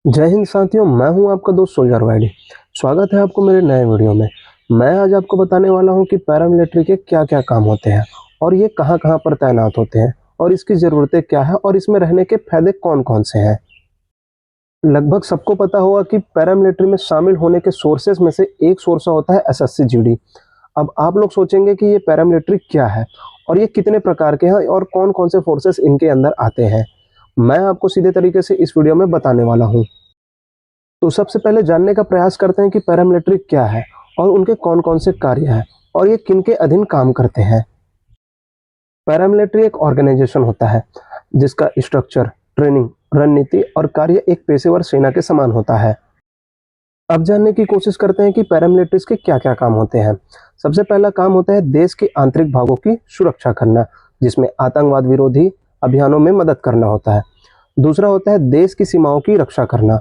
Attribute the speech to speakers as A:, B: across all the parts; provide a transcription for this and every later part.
A: जय हिंद साथियों, मैं हूं आपका दोस्त सोल्जर वाइडी। स्वागत है आपको मेरे नए वीडियो में। मैं आज आपको बताने वाला हूं कि पैरामिलिट्री के क्या-क्या काम होते हैं और ये कहां-कहां पर तैनात होते हैं और इसकी ज़रूरतें क्या है और इसमें रहने के फायदे कौन-कौन से हैं। लगभग सबको पता होगा कि पैरामिलिट्री में शामिल होने के सोर्सेस में से एक सोर्स होता है एसएससी जीडी। अब आप लोग सोचेंगे कि ये पैरामिलिट्री क्या है और ये कितने प्रकार के हैं और कौन-कौन से फोर्सेस इनके अंदर आते हैं। मैं आपको सीधे तरीके से इस वीडियो में बताने वाला हूँ। तो सबसे पहले जानने का प्रयास करते हैं कि पैरामिलिट्री क्या है और उनके कौन-कौन से कार्य हैं और ये किनके अधीन काम करते हैं। पैरामिलिट्री एक ऑर्गेनाइजेशन होता है जिसका स्ट्रक्चर, ट्रेनिंग, रणनीति और कार्य एक पेशेवर सेना के समान होता है। अब जानने की कोशिश करते हैं कि पैरामिलिट्रीज के क्या-क्या काम होते हैं। सबसे पहला काम होता है देश के आंतरिक भागों की सुरक्षा करना, जिसमें आतंकवाद विरोधी अभियानों में मदद करना होता है। दूसरा होता है देश की सीमाओं की रक्षा करना।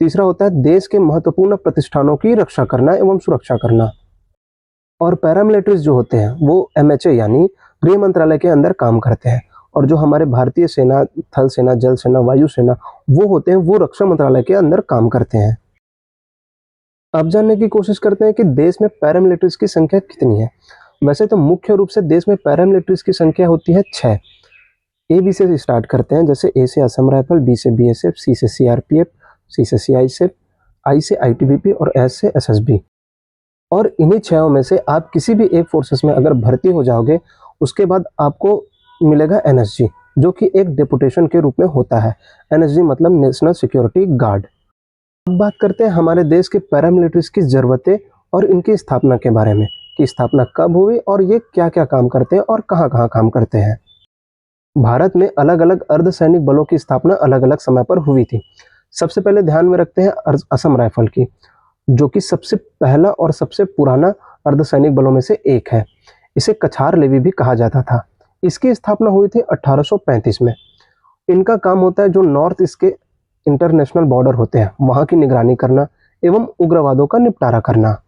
A: तीसरा होता है देश के महत्वपूर्ण प्रतिष्ठानों की रक्षा करना एवं सुरक्षा करना। और पैरामिलिट्रीज जो होते हैं वो एमएचए यानी गृह मंत्रालय के अंदर काम करते हैं और जो हमारे भारतीय सेना, थल सेना, जल सेना, वायु सेना वो होते हैं, वो रक्षा मंत्रालय के अंदर काम करते हैं। अब जानने की कोशिश करते हैं कि देश में पैरामिलिट्रीज की संख्या कितनी है। वैसे तो मुख्य रूप से देश में पैरामिलिट्रीज की संख्या होती है 6। ए बी से स्टार्ट करते हैं, जैसे ए से असम राइफल, बी से बीएसएफ, सी से सीआरपीएफ, सी से सीआईएसएफ, आई से आईटीबीपी और एस से एसएसबी। और इन्हीं 6 में से आप किसी भी एक फोर्सेस में अगर भर्ती हो जाओगे, उसके बाद आपको मिलेगा एनएसजी, जो कि एक डेपुटेशन के रूप में होता है। एनएसजी मतलब नेशनल सिक्योरिटी गार्ड। अब बात करते हैं हमारे देश के पैरामिलिट्रीज की ज़रूरतें और इनकी स्थापना के बारे में, कि स्थापना कब हुई और ये क्या-क्या काम करते हैं और कहाँ-कहाँ काम करते हैं। भारत में अलग-अलग अर्धसैनिक बलों की स्थापना अलग-अलग समय पर हुई थी। सबसे पहले ध्यान में रखते हैं असम राइफल की, जो कि सबसे पहला और सबसे पुराना अर्धसैनिक बलों में से एक है। इसे कछार लेवी भी कहा जाता था। इसकी स्थापना हुई थी 1835 में। इनका काम होता है जो नॉर्थ ईस्ट के इंटरनेशनल बॉर्डर होते हैं, वहाँ की निगरानी करना एवं उग्रवादों का निपटारा करना।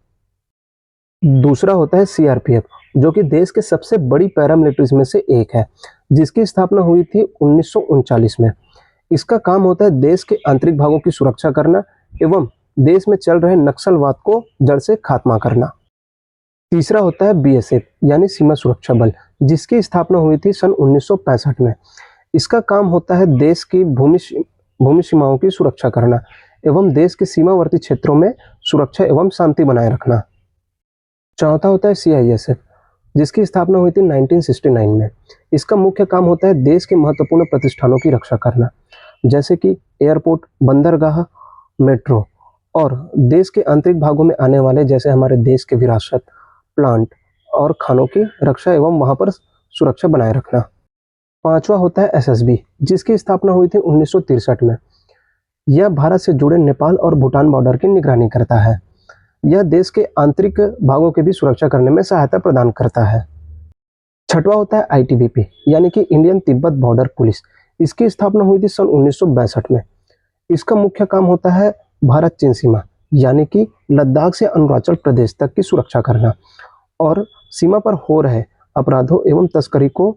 A: दूसरा होता है सीआरपीएफ, जो कि देश के सबसे बड़ी पैरामिलिट्रीज में से एक है, जिसकी स्थापना हुई थी 1939 में। इसका काम होता है देश के आंतरिक भागों की सुरक्षा करना एवं देश में चल रहे नक्सलवाद को जड़ से खात्मा करना। तीसरा होता है बीएसएफ यानी सीमा सुरक्षा बल, जिसकी स्थापना हुई थी सन 1965 में। इसका काम होता है देश की भूमि सीमाओं की सुरक्षा करना एवं देश के सीमावर्ती क्षेत्रों में सुरक्षा एवं शांति बनाए रखना। चौथा होता है सीआईएसएफ, जिसकी स्थापना हुई थी 1969 में। इसका मुख्य काम होता है देश के महत्वपूर्ण प्रतिष्ठानों की रक्षा करना, जैसे कि एयरपोर्ट, बंदरगाह, मेट्रो और देश के आंतरिक भागों में आने वाले, जैसे हमारे देश के विरासत, प्लांट और खानों की रक्षा एवं वहां पर सुरक्षा बनाए रखना। पांचवा होता है एसएसबी, जिसकी स्थापना हुई थी 1963 में। यह भारत से जुड़े नेपाल और भूटान बॉर्डर की निगरानी करता है। यह देश के आंतरिक भागों की भी सुरक्षा करने में सहायता प्रदान करता है। छठवां होता है आईटीबीपी यानी कि इंडियन तिब्बत बॉर्डर पुलिस। इसकी स्थापना हुई थी सन 1962 में। इसका मुख्य काम होता है भारत चीन सीमा यानी कि लद्दाख से अरुणाचल प्रदेश तक की सुरक्षा करना और सीमा पर हो रहे अपराधों एवं तस्करी को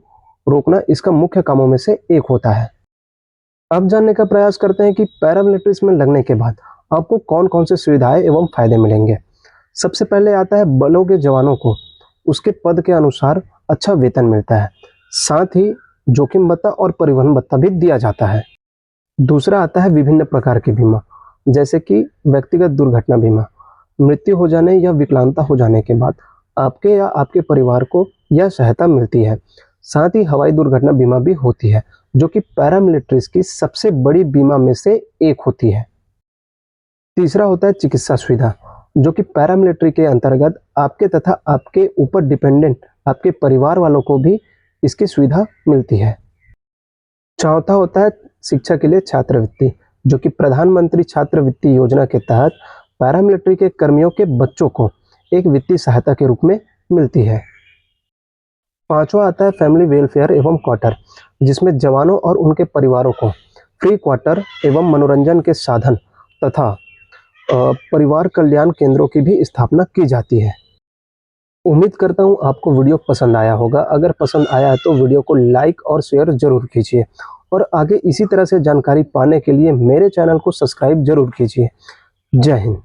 A: रोकना इसका मुख्य कामों में से एक होता है। अब जानने का प्रयास करते हैं कि पैरामिलिट्रीज में लगने के बाद आपको कौन-कौन से सुविधाएं एवं फायदे मिलेंगे। सबसे पहले आता है बलों के जवानों को उसके पद के अनुसार अच्छा वेतन मिलता है, साथ ही जोखिम भत्ता और परिवहन भत्ता भी दिया जाता है। दूसरा आता है विभिन्न प्रकार के बीमा, जैसे कि व्यक्तिगत दुर्घटना बीमा, मृत्यु हो जाने या विकलांगता हो जाने के बाद आपके या आपके परिवार को यह सहायता मिलती है। साथ ही हवाई दुर्घटना बीमा भी होती है, जो कि पैरामिलिट्रीज की सबसे बड़ी बीमा में से एक होती है। तीसरा होता है चिकित्सा सुविधा, जो कि पैरामिलिट्री के अंतर्गत आपके तथा आपके ऊपर डिपेंडेंट आपके परिवार वालों को भी इसकी सुविधा मिलती है। चौथा होता है शिक्षा के लिए छात्रवृत्ति, जो कि प्रधानमंत्री छात्रवृत्ति योजना के तहत पैरामिलिट्री के कर्मियों के बच्चों को एक वित्तीय सहायता के रूप में मिलती है। पांचवा आता है फैमिली वेलफेयर एवं क्वार्टर, जिसमें जवानों और उनके परिवारों को फ्री क्वार्टर एवं मनोरंजन के साधन तथा परिवार कल्याण केंद्रों की भी स्थापना की जाती है। उम्मीद करता हूँ आपको वीडियो पसंद आया होगा। अगर पसंद आया है तो वीडियो को लाइक और शेयर जरूर कीजिए और आगे इसी तरह से जानकारी पाने के लिए मेरे चैनल को सब्सक्राइब जरूर कीजिए। जय हिंद।